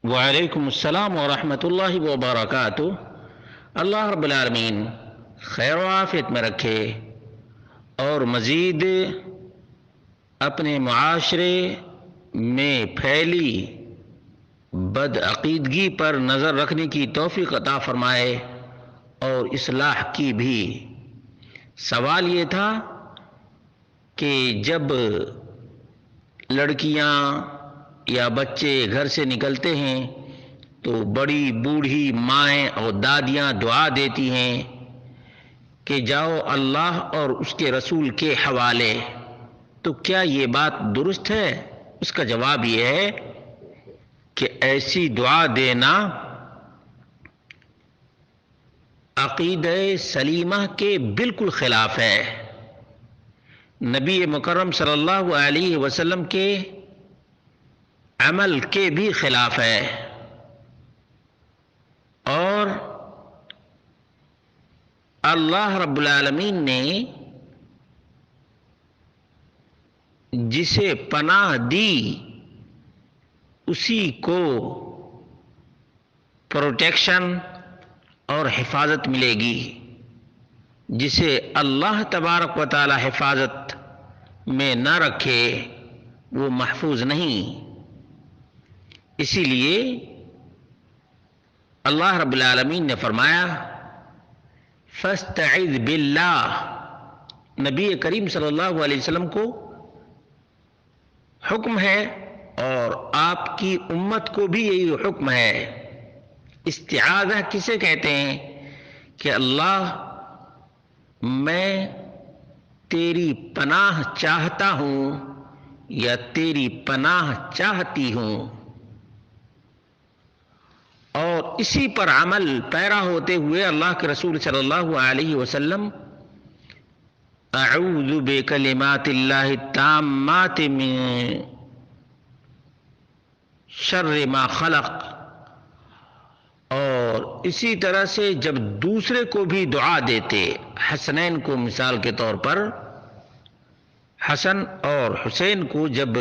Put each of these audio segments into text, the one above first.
وعلیکم السلام ورحمۃ اللہ وبرکاتہ۔ اللہ رب العالمین خیر و عافیت میں رکھے اور مزید اپنے معاشرے میں پھیلی بدعقیدگی پر نظر رکھنے کی توفیق عطا فرمائے اور اصلاح کی بھی۔ سوال یہ تھا کہ جب لڑکیاں یا بچے گھر سے نکلتے ہیں تو بڑی بوڑھی مائیں اور دادیاں دعا دیتی ہیں کہ جاؤ اللہ اور اس کے رسول کے حوالے، تو کیا یہ بات درست ہے؟ اس کا جواب یہ ہے کہ ایسی دعا دینا عقیدہ سلیمہ کے بالکل خلاف ہے، نبی مکرم صلی اللہ علیہ وسلم کے عمل کے بھی خلاف ہے، اور اللہ رب العالمین نے جسے پناہ دی اسی کو پروٹیکشن اور حفاظت ملے گی، جسے اللہ تبارک و تعالی حفاظت میں نہ رکھے وہ محفوظ نہیں۔ اسی لیے اللہ رب العالمین نے فرمایا فاستعذ باللہ، نبی کریم صلی اللہ علیہ وسلم کو حکم ہے اور آپ کی امت کو بھی یہی حکم ہے۔ استعاذہ کسے کہتے ہیں؟ کہ اللہ میں تیری پناہ چاہتا ہوں یا تیری پناہ چاہتی ہوں، اور اسی پر عمل پیرا ہوتے ہوئے اللہ کے رسول صلی اللہ علیہ وسلم اعوذ بکلمات اللہ التامات من شر ما خلق، اور اسی طرح سے جب دوسرے کو بھی دعا دیتے، حسنین کو مثال کے طور پر، حسن اور حسین کو جب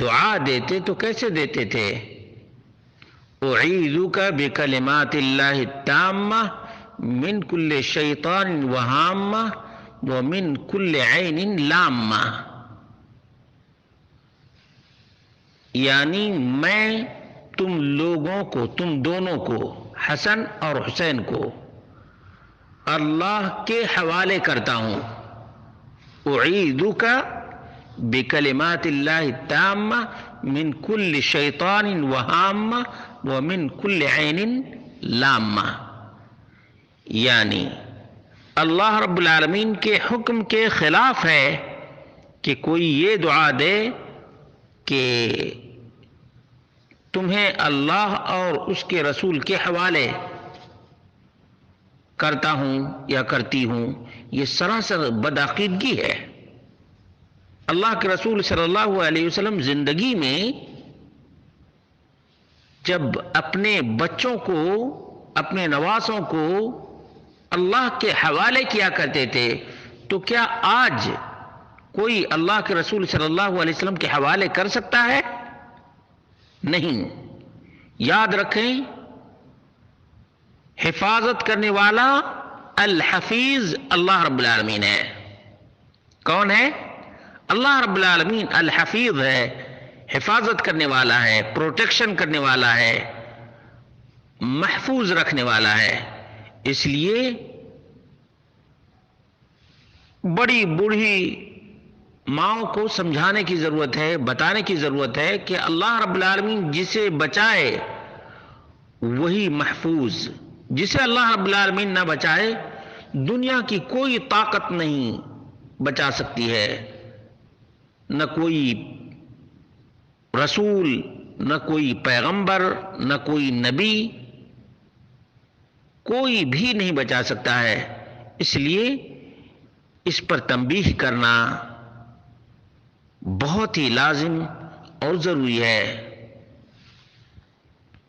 دعا دیتے تو کیسے دیتے تھے؟ اعیذک بکلمات اللہ التامہ من کل شیطان وہامہ ومن کل عین لامہ، یعنی میں تم لوگوں کو، تم دونوں کو، حسن اور حسین کو اللہ کے حوالے کرتا ہوں۔ اعیذک بکلمات اللہ التامہ من کل شیطان وہامہ ومن کل عین لامہ، یعنی اللہ رب العالمین کے حکم کے خلاف ہے کہ کوئی یہ دعا دے کہ تمہیں اللہ اور اس کے رسول کے حوالے کرتا ہوں یا کرتی ہوں، یہ سراسر بدعقیدگی ہے۔ اللہ کے رسول صلی اللہ علیہ وسلم زندگی میں جب اپنے بچوں کو، اپنے نواسوں کو اللہ کے حوالے کیا کرتے تھے، تو کیا آج کوئی اللہ کے رسول صلی اللہ علیہ وسلم کے حوالے کر سکتا ہے؟ نہیں۔ یاد رکھیں، حفاظت کرنے والا الحفیظ اللہ رب العالمین ہے۔ کون ہے؟ اللہ رب العالمین الحفیظ ہے، حفاظت کرنے والا ہے، پروٹیکشن کرنے والا ہے، محفوظ رکھنے والا ہے۔ اس لیے بڑی بوڑھی ماؤں کو سمجھانے کی ضرورت ہے، بتانے کی ضرورت ہے کہ اللہ رب العالمین جسے بچائے وہی محفوظ، جسے اللہ رب العالمین نہ بچائے دنیا کی کوئی طاقت نہیں بچا سکتی ہے، نہ کوئی رسول، نہ کوئی پیغمبر، نہ کوئی نبی، کوئی بھی نہیں بچا سکتا ہے۔ اس لیے اس پر تنبیہ کرنا بہت ہی لازم اور ضروری ہے۔